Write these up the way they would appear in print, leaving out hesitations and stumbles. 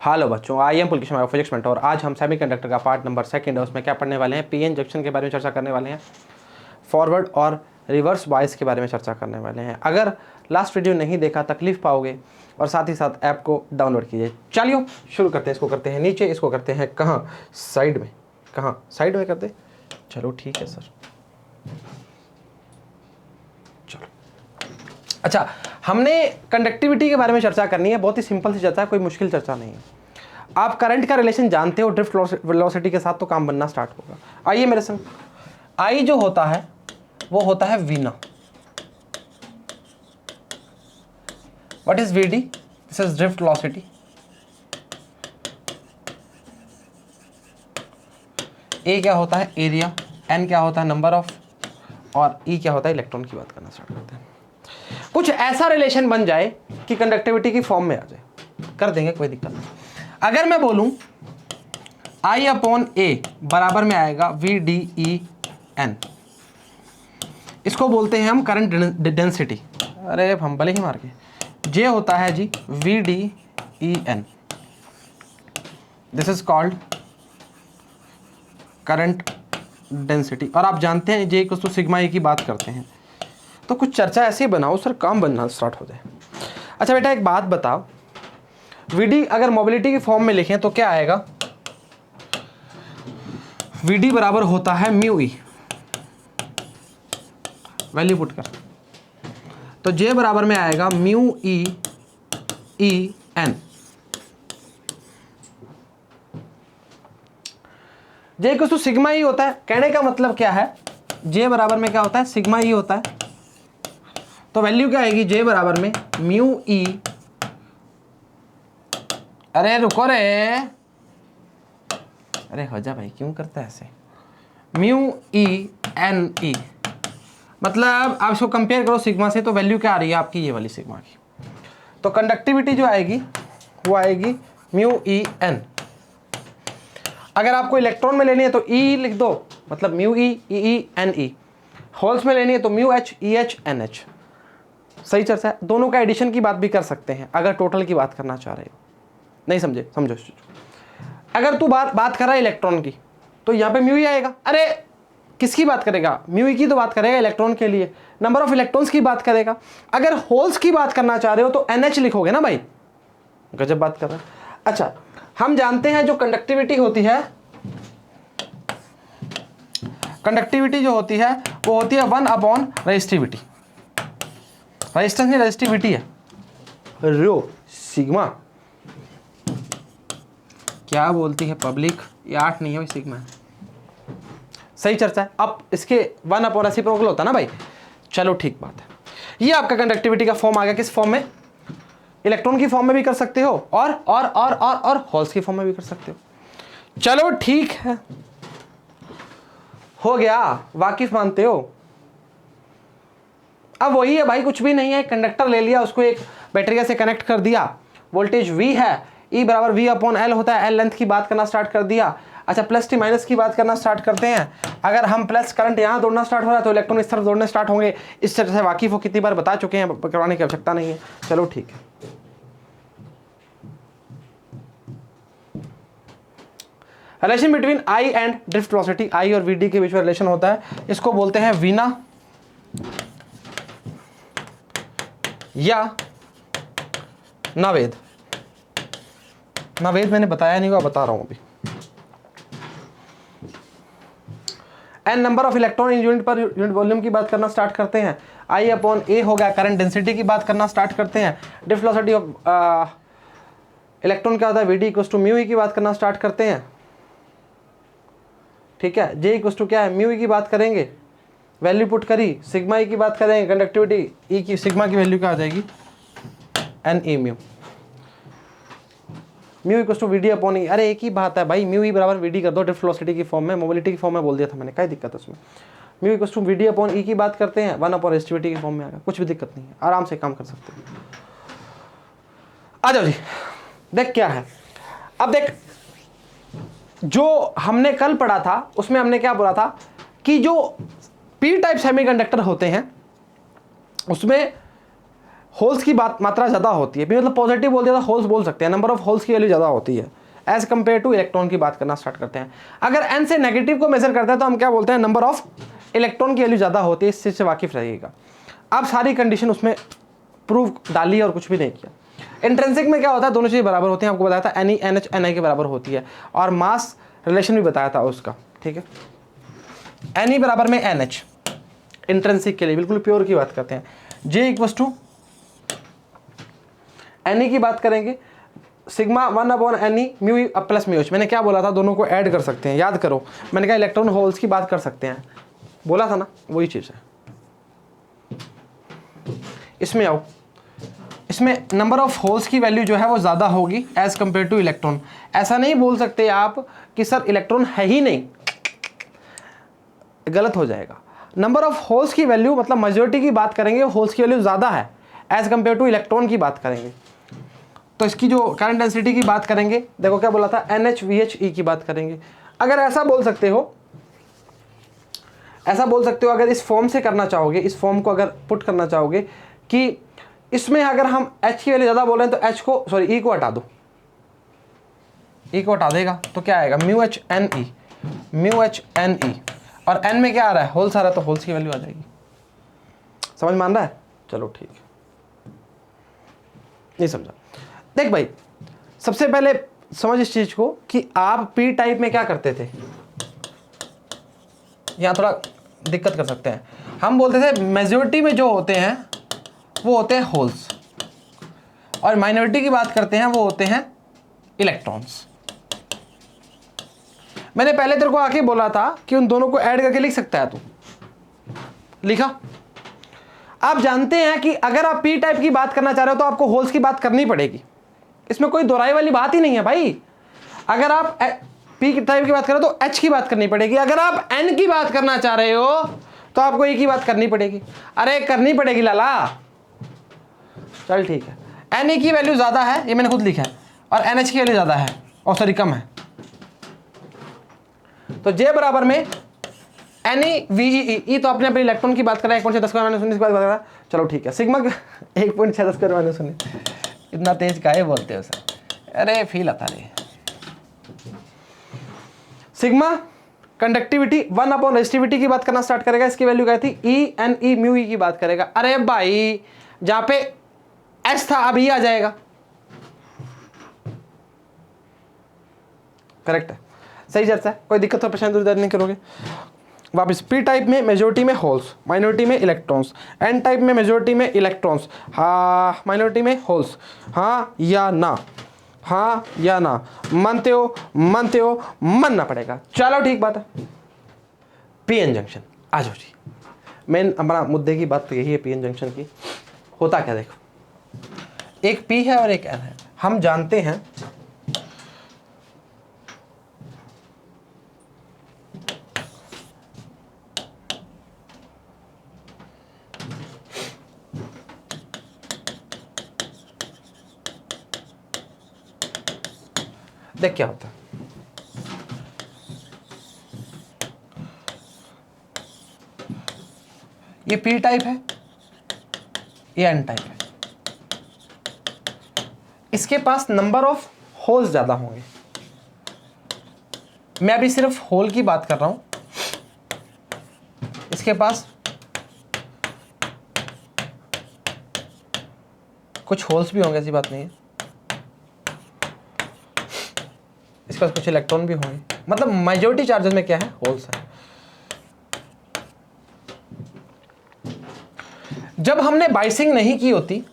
Hello बच्चों, I am पुलकिश physics mentor. आज हम सेमीकंडक्टर का पार्ट नंबर 2 है, उसमें क्या पढ़ने वाले हैं, पीएन जंक्शन के बारे में चर्चा करने वाले हैं, फॉरवर्ड और रिवर्स बायस के बारे में चर्चा करने वाले हैं। अगर लास्ट वीडियो नहीं देखा तकलीफ पाओगे, और साथ ही साथ ऐप को डाउनलोड कीजिए। चलिए शुरू करते हैं। इसको करते हैं नीचे, इसको करते हैं कहाँ, साइड में। कहाँ साइड में करते, चलो ठीक है सर। चलो अच्छा, हमने कंडक्टिविटी के बारे में चर्चा करनी है। बहुत ही सिंपल सी चर्चा है, कोई मुश्किल चर्चा नहीं है। आप करंट का रिलेशन जानते हो ड्रिफ्ट वेलोसिटी के साथ, तो काम बनना स्टार्ट होगा। आइए मेरे संग। आई जो होता है वो होता है वीना। What is v d? This is drift velocity. A क्या होता है? एरिया। एन क्या होता है? Number of. और ई क्या होता है? इलेक्ट्रॉन की बात करना स्टार्ट करते हैं। कुछ ऐसा रिलेशन बन जाए कि कंडक्टिविटी की फॉर्म में आ जाए, कर देंगे, कोई दिक्कत नहीं। अगर मैं बोलूं I अपॉन ए बराबर में आएगा VDE N, इसको बोलते हैं हम करंट डेंसिटी। अरे हम भले ही मार के। जे होता है जी VDEN, this is called current density. और आप जानते हैं जे इक्वल्स टू सिग्मा ए की बात करते हैं, तो कुछ चर्चा ऐसी बनाओ सर काम बनना स्टार्ट हो जाए। अच्छा बेटा एक बात बताओ, वीडी अगर मोबिलिटी की फॉर्म में लिखें तो क्या आएगा? वीडी बराबर होता है म्यू ई, वैल्यू पुट कर, तो जे बराबर में आएगा mu e e n. J equals to sigma e होता है। कहने का मतलब क्या है, जे बराबर में क्या होता है? सिग्मा ई होता है। तो वैल्यू क्या आएगी? जे बराबर में म्यू ई, अरे रुको रे, अरे हो जा भाई, क्यों करता है ऐसे? म्यू ई एन ई, मतलब आप इसको कंपेयर करो सिग्मा से, तो वैल्यू क्या आ रही है आपकी? ये वाली सिग्मा की। तो कंडक्टिविटी जो आएगी वो आएगी म्यू ई एन। अगर आपको इलेक्ट्रॉन में लेनी है तो ई लिख दो, मतलब mu e e n e. Holes में लेनी है तो mu h e h n h. सही चर्चा है। दोनों का एडिशन की बात भी कर सकते हैं अगर टोटल की बात करना चाह रहे हो। नहीं समझे? समझो। अगर तू बात कर रहा है इलेक्ट्रॉन की, तो यहाँ पे म्यू ही आएगा। अरे किसकी बात करेगा? म्यू की तो बात करेगा इलेक्ट्रॉन के लिए, नंबर ऑफ इलेक्ट्रॉन्स की बात करेगा। अगर होल्स की बात करना चाह रहे हो तो NH लिखोगे ना भाई। गजब बात कर रहे हैं। अच्छा, हम जानते हैं जो कंडक्टिविटी होती है, कंडक्टिविटी जो होती है वो होती है 1 अपॉन रेजिस्टिविटी। रेजिस्टेंस नहीं, रेजिस्टिविटी है रो सिग्मा। क्या बोलती है पब्लिक? ये 8 नहीं है भाई, सिग्मा है। सही चर्चा है। अब इसके 1 अपॉन रेसिप्रोकल होता है ना भाई। चलो ठीक बात है। ये आपका कंडक्टिविटी का फॉर्म आ गया। किस फॉर्म में? इलेक्ट्रॉन की फॉर्म में भी कर सकते हो, और होल्स की फॉर्म में भी कर सकते हो। चलो ठीक है, हो गया, वाकिफ मानते हो। अब वही है भाई, कुछ भी नहीं है। कंडक्टर ले लिया, उसको एक बैटरी से कनेक्ट कर दिया, वोल्टेज V है, E बराबर V अपॉन L होता है। L लेंथ की बात करना स्टार्ट कर दिया। अच्छा, प्लस टी माइनस की बात करना स्टार्ट करते हैं। अगर हम प्लस करंट यहाँ दौड़ना स्टार्ट हो रहा है तो इलेक्ट्रॉन इस तरफ दौड़ने स्टार्ट होंगे। इस तरह से वाकिफ हो, कितनी बार बता चुके हैं, करवाने की आवश्यकता नहीं है। चलो ठीक है। Relation between I and drift velocity, I और VD के बीच में रिलेशन होता है, इसको बोलते हैं वीना या नावेद। नावेद मैंने बताया नहीं हुआ, बता रहा हूं अभी। N number of electron in unit पर यूनिट वॉल्यूम की बात करना स्टार्ट करते हैं। आई अपॉन ए हो गया, करंट डेंसिटी की बात करना स्टार्ट करते हैं। ड्रिफ्ट वेलोसिटी ऑफ इलेक्ट्रॉन क्या होता है? VD equals to mu E की बात करना स्टार्ट करते हैं। ठीक है, जे इक्वल्स टू क्या है? म्यू ई की बात करेंगे, वैल्यू पुट करी, सिग्मा ई की बात करेंगे, कंडक्टिविटी ई की, सिग्मा की वैल्यू क्या आ जाएगी? N e mu. Mu equals to v d upon e. अरे एक ही बात है भाई, म्यू ई बराबर वीडी कर दो। ड्रिफ्ट वेलोसिटी की फॉर्म में, मोबिलिटी की फॉर्म में बोल दिया था मैंने, क्या दिक्कत है उसमें? Mu equals to v d upon e की बात करते हैं, 1 अपॉन रेजिस्टिविटी की फॉर्म में आएगा। कुछ भी दिक्कत नहीं है, आराम से काम कर सकते हो। आ जाओ जी, देख क्या है। अब देख, जो हमने कल पढ़ा था उसमें हमने क्या बोला था कि जो पी टाइप सेमीकंडक्टर होते हैं उसमें होल्स की बात मात्रा ज़्यादा होती है, मतलब पॉजिटिव बोल दिया तो होल्स बोल सकते हैं, नंबर ऑफ होल्स की वैल्यू ज़्यादा होती है एज कम्पेयर टू इलेक्ट्रॉन की बात करना स्टार्ट करते हैं। अगर एन से नेगेटिव को मेजर करते हैं तो हम क्या बोलते हैं, नंबर ऑफ इलेक्ट्रॉन की वैल्यू ज़्यादा होती है। इस चीज़ से वाकिफ रहिएगा। अब सारी कंडीशन उसमें प्रूव डाली और कुछ भी नहीं किया। इंट्रिंसिक में क्या होता है, दोनों चीज़ें बराबर होती हैं, आपको बताया था एन एन एच एन आई के बराबर होती है, और मास रिलेशन भी बताया था उसका, ठीक है। एन ई बराबर में एन एच, इंट्रिंसिक के लिए बिल्कुल प्योर की बात करते हैं। जे इक्वस टू एन ई की बात करेंगे, sigma 1/NE mu plus mu H. मैंने क्या बोला था, दोनों को ऐड कर सकते हैं, याद करो। मैंने कहा इलेक्ट्रॉन होल्स की बात कर सकते हैं, बोला था ना, वही चीज़ है। इसमें आओ, इसमें नंबर ऑफ होल्स की वैल्यू जो है वो ज़्यादा होगी एज कंपेयर टू इलेक्ट्रॉन। ऐसा नहीं बोल सकते आप कि सर इलेक्ट्रॉन है ही नहीं, गलत हो जाएगा। नंबर ऑफ होल्स की वैल्यू मतलब मेजॉरिटी की बात करेंगे, होल्स की वैल्यू ज़्यादा है एज कंपेयर टू इलेक्ट्रॉन की बात करेंगे। तो इसकी जो करंट डेंसिटी की बात करेंगे, देखो क्या बोला था, NHVHE की बात करेंगे। अगर ऐसा बोल सकते हो, ऐसा बोल सकते हो, अगर इस फॉर्म से करना चाहोगे, इस फॉर्म को अगर पुट करना चाहोगे कि इसमें अगर हम H की वैल्यू ज़्यादा बोल रहे हैं तो H को, सॉरी E को हटा दो, E को हटा देगा तो क्या आएगा, μHNE, μHNE। और N में क्या आ रहा है, होल्स आ रहा है, तो होल्स की वैल्यू आ जाएगी। समझ मान रहा है, चलो ठीक है। नहीं समझा, देख भाई, सबसे पहले समझ इस चीज को कि आप पी टाइप में क्या करते थे। यहां थोड़ा दिक्कत कर सकते हैं, हम बोलते थे मेजॉरिटी में जो होते हैं वो होते हैं होल्स, और माइनॉरिटी की बात करते हैं वो होते हैं इलेक्ट्रॉन्स। मैंने पहले तेरे को आके बोला था कि उन दोनों को ऐड करके लिख सकता है तू, लिखा। आप जानते हैं कि अगर आप पी टाइप की बात करना चाह रहे हो तो आपको होल्स की बात करनी पड़ेगी, इसमें कोई दोहराई वाली बात ही नहीं है भाई। अगर आप पी टाइप की बात करो तो एच की बात करनी पड़ेगी, अगर आप एन की बात करना चाह रहे हो तो आपको ए की बात करनी पड़ेगी। अरे करनी पड़ेगी लाला, चल ठीक है। एन ए की वैल्यू ज़्यादा है, ये मैंने खुद लिखा है, और एन एच की वैल्यू ज़्यादा है, और सॉरी कम है, तो जे बराबर में एन ई वी ई। तो अपने अपने इलेक्ट्रॉन की बात कर रहे हैं, 1.6 की बात कर रहा है, चलो ठीक है। सिग्मा 1.6 इतना तेज काहे बोलते हो सर, अरे फील आता रे। सिग्मा कंडक्टिविटी 1/रेजिस्टिविटी की बात करना स्टार्ट करेगा, इसकी वैल्यू क्या थी, E म्यू ई की बात करेगा। अरे भाई जहां पे एस था अब ई आ जाएगा, करेक्ट है, सही चर्चा है, कोई दिक्कत और परेशानी दूर नहीं करोगे। वापस पी टाइप में मेजॉरिटी में होल्स, माइनॉरिटी में इलेक्ट्रॉन्स। एन टाइप में मेजॉरिटी में इलेक्ट्रॉन्स, हाँ माइनॉरिटी में होल्स, हाँ या ना, हाँ या ना, मानते हो मानना पड़ेगा। चलो ठीक बात है। पीएन जंक्शन आ जाओ जी, मेन हमारा मुद्दे की बात तो यही है पीएन जंक्शन की। होता क्या, देखो एक पी है और एक एन है, हम जानते हैं देख क्या होता है, ये पी टाइप है, ये एन टाइप है, इसके पास नंबर ऑफ होल्स ज्यादा होंगे। मैं अभी सिर्फ होल की बात कर रहा हूं, इसके पास कुछ होल्स भी होंगे, ऐसी बात नहीं है, इसके पास कुछ इलेक्ट्रॉन भी होंगे, मतलब मेजॉरिटी चार्जेस में क्या है, होल्स है। जब हमने बाइसिंग नहीं की होती,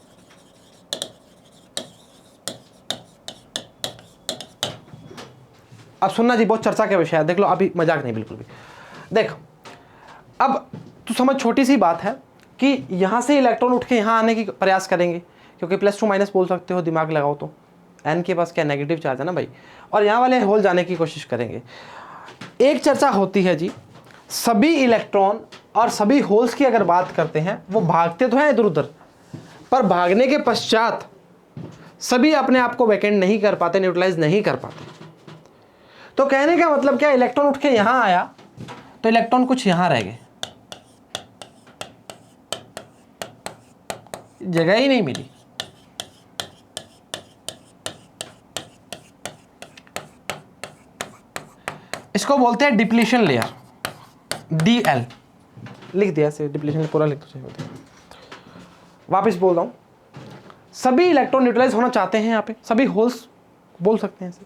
अब सुनना जी, बहुत चर्चा का विषय है, देख लो, अभी मजाक नहीं बिल्कुल भी। देख अब तू समझ, छोटी सी बात है कि यहां से इलेक्ट्रॉन उठ के यहां आने की प्रयास करेंगे, क्योंकि प्लस टू माइनस बोल सकते हो, दिमाग लगाओ तो एन के पास क्या नेगेटिव चार्ज है ना भाई, और यहाँ वाले होल जाने की कोशिश करेंगे। एक चर्चा होती है जी, सभी इलेक्ट्रॉन और सभी होल्स की अगर बात करते हैं, वो भागते तो हैं इधर उधर, पर भागने के पश्चात सभी अपने आप को वैकेंट नहीं कर पाते, न्यूट्रलाइज नहीं कर पाते। तो कहने का मतलब क्या, इलेक्ट्रॉन उठ के यहां आया तो इलेक्ट्रॉन कुछ यहां रह गए, जगह ही नहीं मिली। इसको बोलते हैं डिप्लीशन लेयर, DL लिख दिया ऐसे, डिप्लीशन पूरा लिख दो। वापस बोल रहा हूं, सभी इलेक्ट्रॉन न्यूट्रलाइज होना चाहते हैं, यहाँ पे सभी होल्स बोल सकते हैं ऐसे।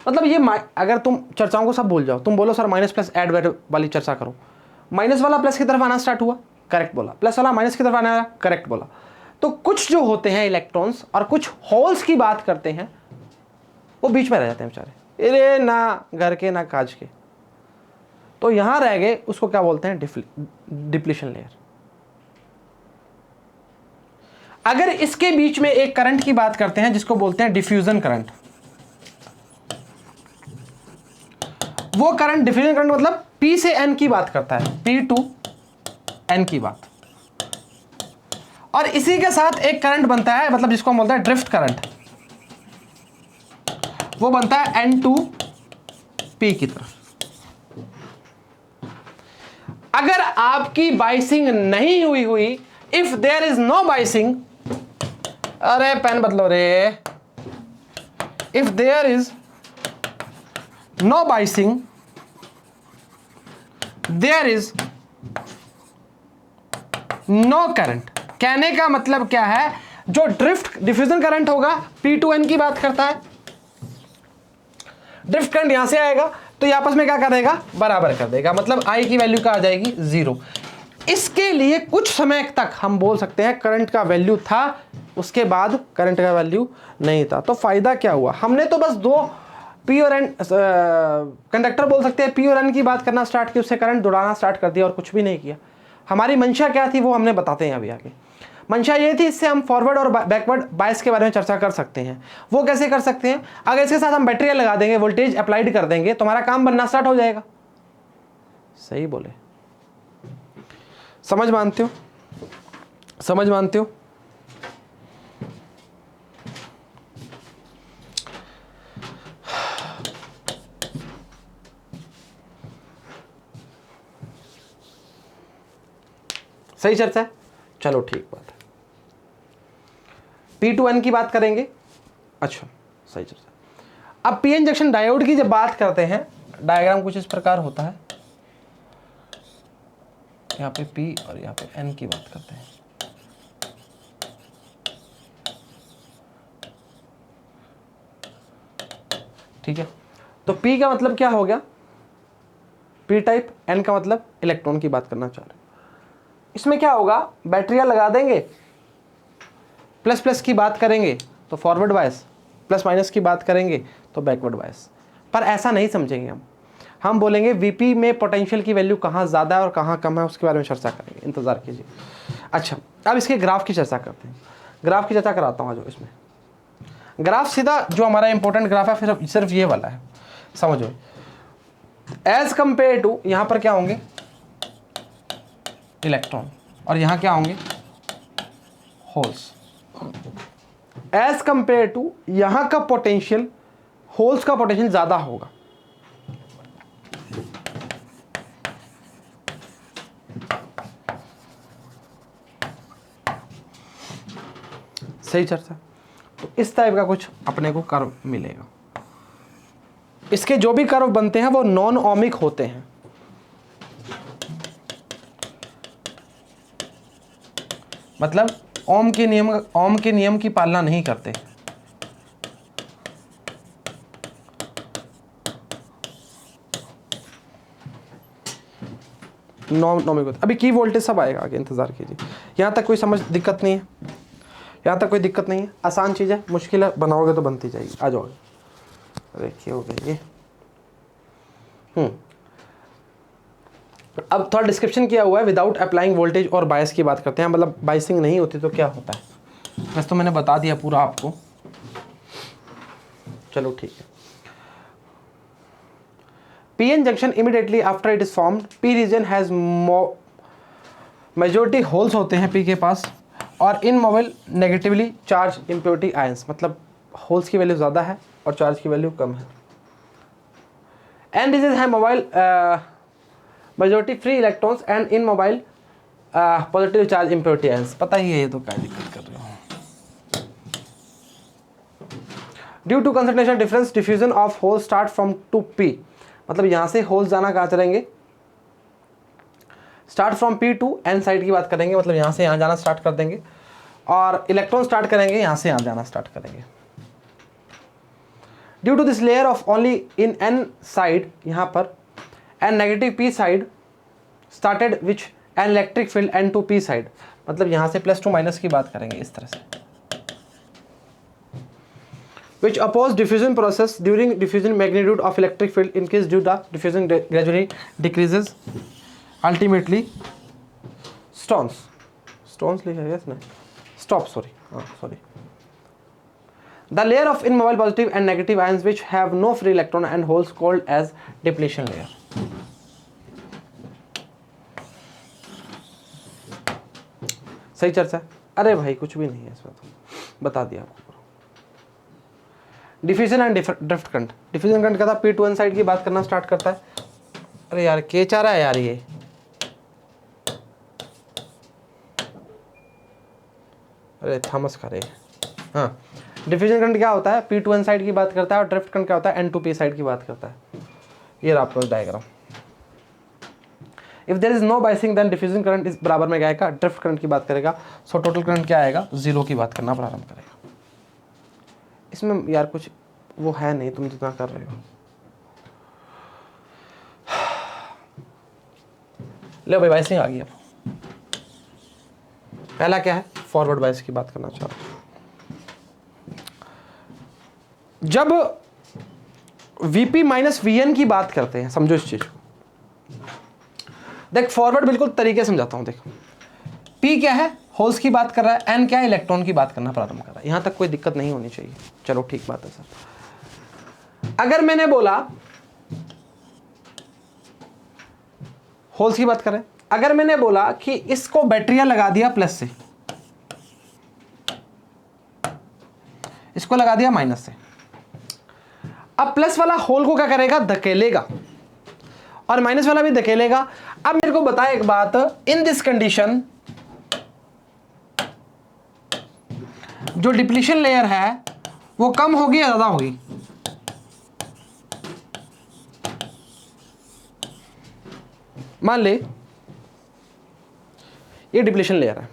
मतलब ये अगर तुम चर्चाओं को सब भूल जाओ, तुम बोलो सर माइनस प्लस ऐड वाली चर्चा करो, माइनस वाला प्लस की तरफ आना स्टार्ट हुआ, करेक्ट बोला, प्लस वाला माइनस की तरफ आना, करेक्ट बोला। तो कुछ जो होते हैं इलेक्ट्रॉन्स और कुछ होल्स की बात करते हैं, वो बीच में रह जाते हैं बेचारे, अरे ना घर के ना काज के, तो यहां रह गए, उसको क्या बोलते हैं, डिप्लीशन लेयर। अगर इसके बीच में एक करंट की बात करते हैं जिसको बोलते हैं डिफ्यूजन करंट, वो करंट डिफ्यूजन करंट मतलब P से N की बात करता है, P to N की बात, और इसी के साथ एक करंट बनता है, मतलब जिसको हम बोलते हैं ड्रिफ्ट करंट, वो बनता है N to P की तरफ। अगर आपकी बाइसिंग नहीं हुई, if there is no biasing, अरे पेन बदलो रे, if there is no biasing, there is no current. कहने का मतलब क्या है, जो डिफ्यूजन करंट होगा P to N की बात करता है, ड्रिफ्ट करंट यहां से आएगा तो ये आपस में क्या कर देगा, बराबर कर देगा, मतलब I की वैल्यू क्या आ जाएगी, 0। इसके लिए कुछ समय तक हम बोल सकते हैं करंट का वैल्यू था, उसके बाद करंट का वैल्यू नहीं था। तो फायदा क्या हुआ, हमने तो बस दो P और N कंडक्टर बोल सकते हैं, P और N की बात करना स्टार्ट की, उससे करंट दौड़ाना स्टार्ट कर दिया और कुछ भी नहीं किया। हमारी मंशा क्या थी वो हमने बताते हैं अभी आगे। मंशा ये थी, इससे हम फॉरवर्ड और बैकवर्ड बायस के बारे में चर्चा कर सकते हैं। वो कैसे कर सकते हैं, अगर इसके साथ हम बैटरी लगा देंगे, वोल्टेज अप्लाइड कर देंगे, तो हमारा काम बनना स्टार्ट हो जाएगा। सही बोले, समझ मानते हो, समझ मानते हो। सही चर्चा है, चलो ठीक बात है। P to N की बात करेंगे, अच्छा सही चर्चा। अब PN जंक्शन डायोड की जब बात करते हैं, डायग्राम कुछ इस प्रकार होता है, यहाँ पे P और यहाँ पे N की बात करते हैं। ठीक है, तो P का मतलब क्या हो गया, P टाइप, N का मतलब इलेक्ट्रॉन की बात करना चाह रहे हैं। इसमें क्या होगा, बैटरियां लगा देंगे, प्लस प्लस की बात करेंगे तो फॉरवर्ड बायस, प्लस माइनस की बात करेंगे तो बैकवर्ड बायस। पर ऐसा नहीं समझेंगे हम बोलेंगे VP में पोटेंशियल की वैल्यू कहाँ ज़्यादा है और कहाँ कम है, उसके बारे में चर्चा करेंगे, इंतज़ार कीजिए। अच्छा, अब इसके ग्राफ की चर्चा करते हैं। ग्राफ की चर्चा कराता हूँ, जो इसमें ग्राफ सीधा जो हमारा इंपॉर्टेंट ग्राफ है फिर सिर्फ ये वाला है, समझो। एज कंपेयर टू, यहाँ पर क्या होंगे, इलेक्ट्रॉन, और यहाँ क्या होंगे, होल्स। एज कंपेयर टू यहां का पोटेंशियल, होल्स का पोटेंशियल ज्यादा होगा। सही चर्चा। तो इस टाइप का कुछ अपने को कर्व मिलेगा। इसके जो भी कर्व बनते हैं वो नॉन ओमिक होते हैं, मतलब ओम के नियम की पालना नहीं करते। नॉमिक होते। अभी की वोल्टेज सब आएगा आगे, इंतजार कीजिए। यहाँ तक कोई समझ दिक्कत नहीं है, यहाँ तक कोई दिक्कत नहीं है, आसान चीज़ है, मुश्किल है बनाओगे तो बनती जाएगी। आ जाओगे, देखिए हो गया ये। अब थोड़ा डिस्क्रिप्शन किया हुआ है, विदाउट अप्लाइंग वोल्टेज और बायस की बात करते हैं, मतलब बाइसिंग नहीं होती तो क्या होता है, बस तो मैंने बता दिया पूरा आपको। चलो ठीक है। PN junction immediately after it is formed, P region has majority holes होते हैं P के पास, और immobile negatively charge impurity ions, मतलब होल्स की वैल्यू ज़्यादा है और चार्ज की वैल्यू कम है। N रीजन है mobile majority free electrons and immobile positive charge impurity ions. पता ही है ये तो, क्या दिक्कत कर रहे हो। Due to concentration difference diffusion of hole start from to P, मतलब यहां से होल्स जाना कहाँ चलेंगे, start from P to N side की बात करेंगे, मतलब यहां से यहां जाना स्टार्ट कर देंगे, और इलेक्ट्रॉन स्टार्ट करेंगे यहां से यहां जाना स्टार्ट करेंगे। Due to this layer of only in N side, यहां पर N negative P side started which N electric field N to P side, मतलब यहां से प्लस टू माइनस की बात करेंगे इस तरह से, which oppose diffusion process during diffusion magnitude of electric field increase due to diffusion gradually decreases ultimately stones लिखा है इसने, stop sorry sorry, the layer of immobile positive and negative ions which have no free electron and holes called as depletion layer। सही चर्चा, अरे भाई कुछ भी नहीं है इसमें, तो बता दिया आपको। Diffusion and drift current, diffusion current क्या था, पी टू एन साइड की बात करना स्टार्ट करता है, अरे यार के चाह रहा है यार ये, अरे थॉमस का रे, हाँ डिफ्यूजन करंट क्या होता है, पी टू एन साइड की बात करता है, और ड्रिफ्ट करंट क्या होता है, एन टू पी साइड की बात करता है। ये रहा आपका diagram. If there is no biasing then diffusion current इस बराबर में क्या आएगा, ड्रिफ्ट करंट की बात करेगा, सो टोटल करंट क्या आएगा, जीरो की बात करना प्रारंभ करेगा। इसमें यार कुछ वो है नहीं, तुम जितना कर रहे हो। ले भाई बाइसिंग आ गई। अब पहला क्या है, फॉरवर्ड बाइस की बात करना चाह रहा हूं। जब Vp माइनस Vn की बात करते हैं, समझो इस चीज को, देख फॉरवर्ड बिल्कुल तरीके से समझाता हूं। देख P क्या है, होल्स की बात कर रहा है, N क्या है, इलेक्ट्रॉन की बात करना प्रारंभ कर रहा है। यहां तक कोई दिक्कत नहीं होनी चाहिए, चलो ठीक बात है सर। अगर मैंने बोला होल्स की बात करें, अगर मैंने बोला कि इसको बैटरियां लगा दिया प्लस से, इसको लगा दिया माइनस से, अब प्लस वाला होल को क्या करेगा, धकेलेगा, और माइनस वाला भी धकेलेगा। अब मेरे को बता एक बात, इन दिस कंडीशन जो डिप्लीशन लेयर है वो कम होगी या ज्यादा होगी, मान ले ये डिप्लीशन लेयर है,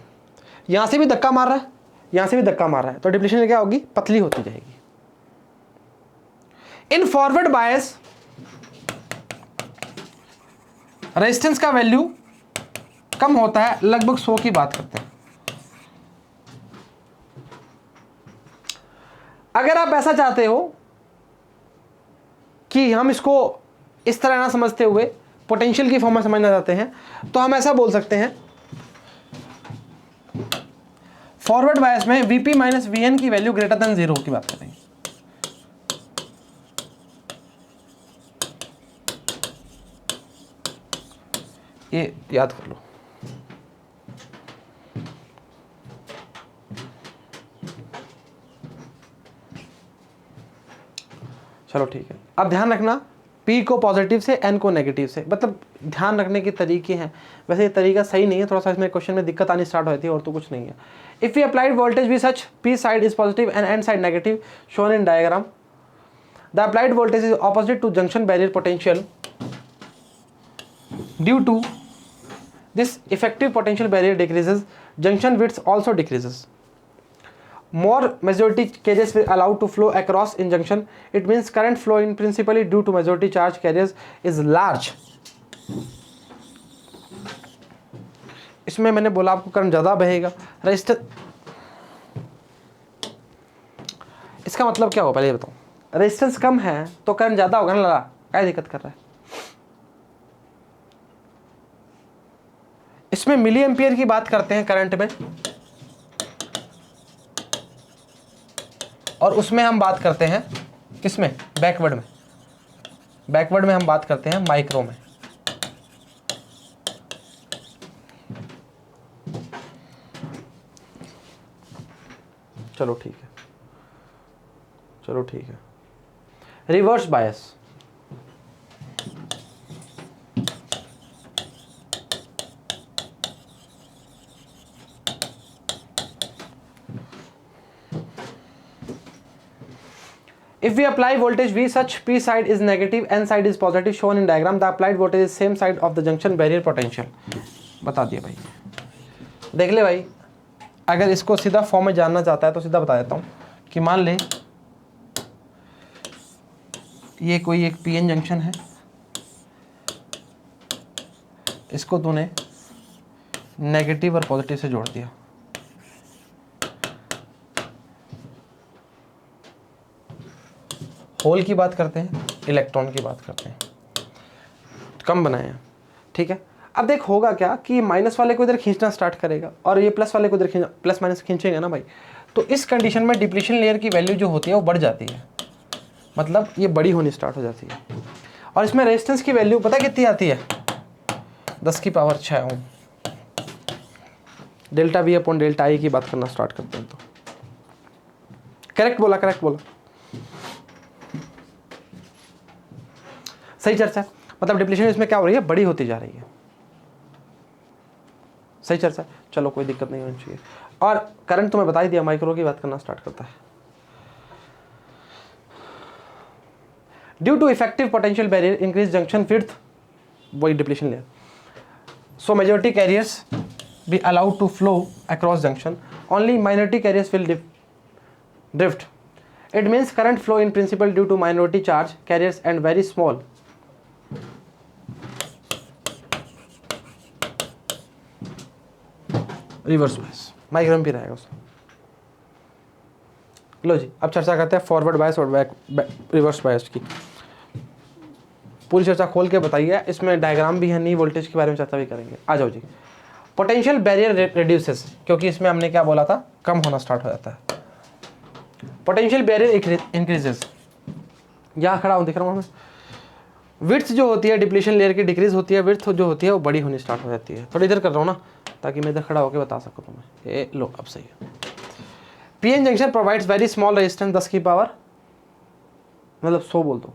यहां से भी धक्का मार रहा है, यहां से भी धक्का मार रहा है, तो डिप्लीशन लेयर क्या होगी, पतली होती जाएगी। इन फॉरवर्ड बायस रेजिस्टेंस का वैल्यू कम होता है, लगभग 100 की बात करते हैं। अगर आप ऐसा चाहते हो कि हम इसको इस तरह ना समझते हुए पोटेंशियल की फॉर्म में समझना चाहते हैं, तो हम ऐसा बोल सकते हैं, फॉरवर्ड बायस में Vp माइनस Vn की वैल्यू ग्रेटर देन 0 की बात करेंगे। ये याद कर लो। चलो ठीक है, अब ध्यान रखना P को पॉजिटिव से, N को नेगेटिव से, मतलब ध्यान रखने के तरीके हैं। वैसे ये तरीका सही नहीं है, थोड़ा सा इसमें क्वेश्चन में दिक्कत आनी स्टार्ट होती है, और तो कुछ नहीं है। इफ वी अप्लाइड वोल्टेज भी such P side is positive and N side negative shown in diagram, the applied voltage is opposite to junction barrier potential, due to this effective potential barrier decreases, junction width also decreases. More majority carriers will allowed to flow across in junction. It means current flow in principally due to majority charge carriers is large. इसमें मैंने बोला आपको current ज़्यादा बहेगा, register, इसका मतलब क्या हो पहले बताओ, रेजिस्टेंस कम है तो करंट ज़्यादा होगा ना, लगा क्या दिक्कत कर रहा है। इसमें मिली एम्पियर की बात करते हैं करंट में, और उसमें हम बात करते हैं किसमें, बैकवर्ड में, बैकवर्ड में हम बात करते हैं माइक्रो में। चलो ठीक है, चलो ठीक है। Reverse bias, If we apply voltage V, such P side is negative, N side is positive, shown in diagram. The applied voltage is same side of the junction barrier potential. बता दिया भाई, देख ले भाई। अगर इसको सीधा फॉर्म में जानना चाहता है तो सीधा बता देता हूँ कि मान ले ये कोई एक पीएन जंक्शन है, इसको तूने नेगेटिव और पॉजिटिव से जोड़ दिया। होल की बात करते हैं, इलेक्ट्रॉन की बात करते हैं, कम बनाए हैं, ठीक है। अब देख होगा क्या कि माइनस वाले को इधर खींचना स्टार्ट करेगा और ये प्लस वाले को इधर खींचना, प्लस माइनस खींचेगा ना भाई, तो इस कंडीशन में डिप्लीशन लेयर की वैल्यू जो होती है वो बढ़ जाती है, मतलब ये बड़ी होनी स्टार्ट हो जाती है। और इसमें रेजिस्टेंस की वैल्यू पता कितनी आती है, 10 की power 6 ohm. Delta V upon delta I की बात करना स्टार्ट करते हैं तो करेक्ट बोला, करेक्ट बोला, सही चर्चा। मतलब डिप्लीशन इसमें क्या हो रही है, बड़ी होती जा रही है, सही चर्चा। चलो कोई दिक्कत नहीं होनी चाहिए। और करंट तो मैं बता ही दिया, माइक्रो की बात करना स्टार्ट करता है। Due to effective potential barrier increase junction width, वही depletion layer, so majority carriers be allowed to flow across junction, only minority carriers will drift. It means current flow in principle due to minority charge carriers and very small reverse bias, microamp भी रहेगा उसमें। लो जी, अब चर्चा करते हैं forward bias और reverse bias की। पूरी चर्चा खोल के बताइए, इसमें डायग्राम भी है, नी वोल्टेज के बारे में चर्चा भी करेंगे। आ जाओ जी। पोटेंशियल बैरियर रिड्यूसेस, क्योंकि इसमें हमने क्या बोला था, कम होना स्टार्ट हो जाता है। पोटेंशियल बैरियर इंक्रीजेस, यहाँ खड़ा हूँ दिख रहा हूँ मैं। विड्थ जो होती है डिप्लीशन लेयर की डिक्रीज होती है, विड्थ जो होती है वो बड़ी होनी स्टार्ट हो जाती है। थोड़ी इधर कर रहा हूँ ना ताकि मैं इधर खड़ा होकर बता सकूँ तुम्हें। ये लो अब सही है। PN junction provides very small resistance 10 की पावर, मतलब 100 बोल दो,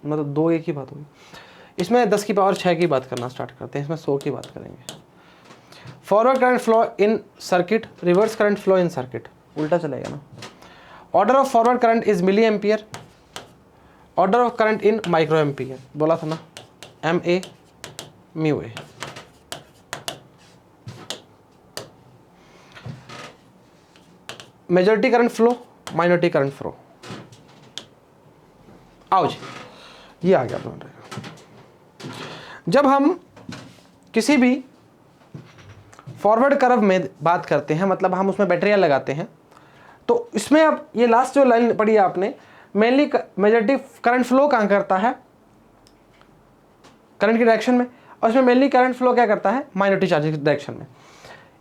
मतलब 2 एक ही बात होगी। इसमें 10 की पावर 6 की बात करना स्टार्ट करते हैं, इसमें 100 की बात करेंगे। Forward current flow in circuit, reverse current flow in circuit, उल्टा चलेगा ना। Order of forward current is milli ampere, order of current in micro ampere, बोला था ना, M A mu A. Majority current flow, minority current flow. आओ जी, ये आ गया अपना। जब हम किसी भी फॉरवर्ड कर्व में बात करते हैं, मतलब हम उसमें बैटरियां लगाते हैं, तो इसमें अब ये लास्ट जो लाइन पढ़ी है आपने, मेनली मेजॉरिटी करंट फ्लो कहाँ करता है, करंट की डायरेक्शन में, और इसमें मेनली करंट फ्लो क्या करता है, माइनॉरिटी चार्ज की डायरेक्शन में।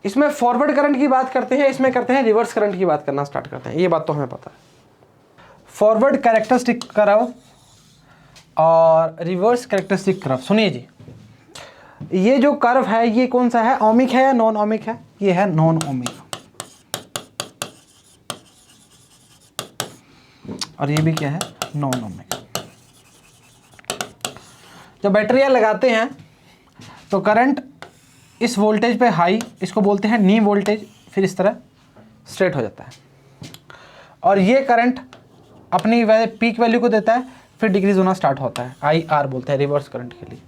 इसमें फॉरवर्ड करंट की बात करते हैं, इसमें करते हैं रिवर्स करंट की बात करना स्टार्ट करते हैं, ये बात तो हमें पता है। फॉरवर्ड कैरेक्टरिस्टिक कर्व और रिवर्स कैरेक्टरिस्टिक कर्व, सुनिए जी, ये जो कर्व है ये कौन सा है, ओमिक है या नॉन ओमिक है, ये है नॉन ओमिक, और ये भी क्या है, नॉन ओमिक। जब बैटरियां लगाते हैं तो करंट इस वोल्टेज पे हाई, इसको बोलते हैं नी वोल्टेज, फिर इस तरह स्ट्रेट हो जाता है, और ये करंट अपनी पीक वैल्यू को देता है, फिर डिक्रीज होना स्टार्ट होता है, आई आर बोलते हैं रिवर्स करंट के लिए।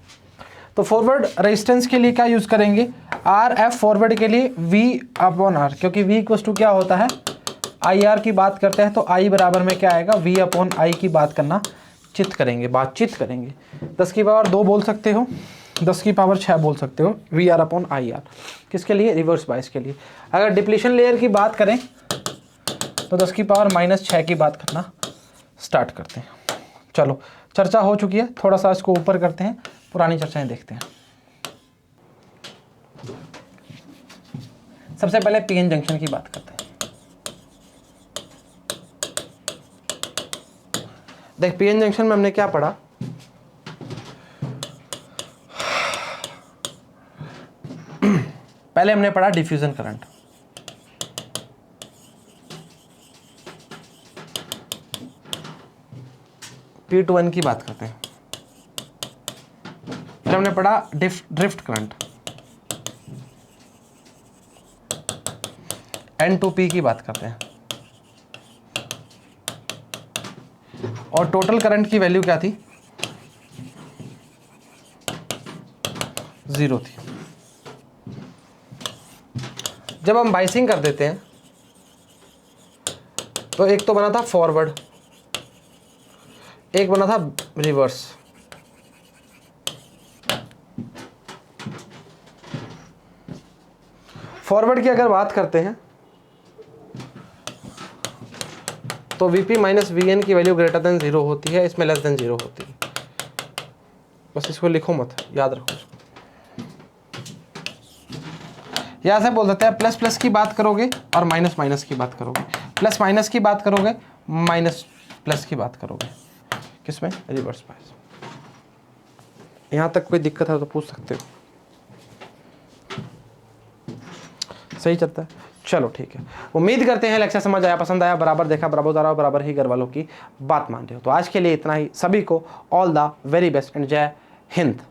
तो फॉरवर्ड रेजिस्टेंस के लिए क्या यूज़ करेंगे, आर एफ, फॉरवर्ड के लिए वी अपॉन आर, क्योंकि वी इक्वल टू क्या होता है, आई आर की बात करते हैं तो आई बराबर में क्या आएगा, वी अपॉन आई की बात करना चित करेंगे, बातचीत करेंगे। 10 की पावर 2 बोल सकते हो, 10 की पावर 6 बोल सकते हो, V R upon I R, किसके लिए, रिवर्स बायस के लिए। अगर डिप्लीशन लेयर की बात करें तो 10 की पावर -6 की बात करना स्टार्ट करते हैं। चलो चर्चा हो चुकी है, थोड़ा सा इसको ऊपर करते हैं, पुरानी चर्चाएं देखते हैं। सबसे पहले पीएन जंक्शन की बात करते हैं। देख पीएन जंक्शन में हमने क्या पढ़ा, पहले हमने पढ़ा डिफ्यूजन करंट, P2N की बात करते हैं, फिर हमने पढ़ा ड्रिफ्ट करंट, N2P की बात करते हैं, और टोटल करंट की वैल्यू क्या थी, 0 थी। जब हम बाइसिंग कर देते हैं तो एक तो बना था फॉरवर्ड, एक बना था रिवर्स। फॉरवर्ड की अगर बात करते हैं तो Vp माइनस Vn की वैल्यू ग्रेटर देन 0 होती है, इसमें लेस देन 0 होती है। बस इसको लिखो मत, याद रखो इसको। या ऐसे बोल देते हैं, प्लस प्लस की बात करोगे और माइनस माइनस की बात करोगे, प्लस माइनस की बात करोगे, माइनस प्लस की बात करोगे, किसमें, रिवर्स बायस। यहां तक कोई दिक्कत है तो पूछ सकते हो। सही चलता है, चलो ठीक है। उम्मीद करते हैं लेक्चर समझ आया, पसंद आया, बराबर देखा, बराबर उतारा, बराबर ही घर वालों की बात मान रहे हो। तो आज के लिए इतना ही। सभी को all the very best and जय हिंद।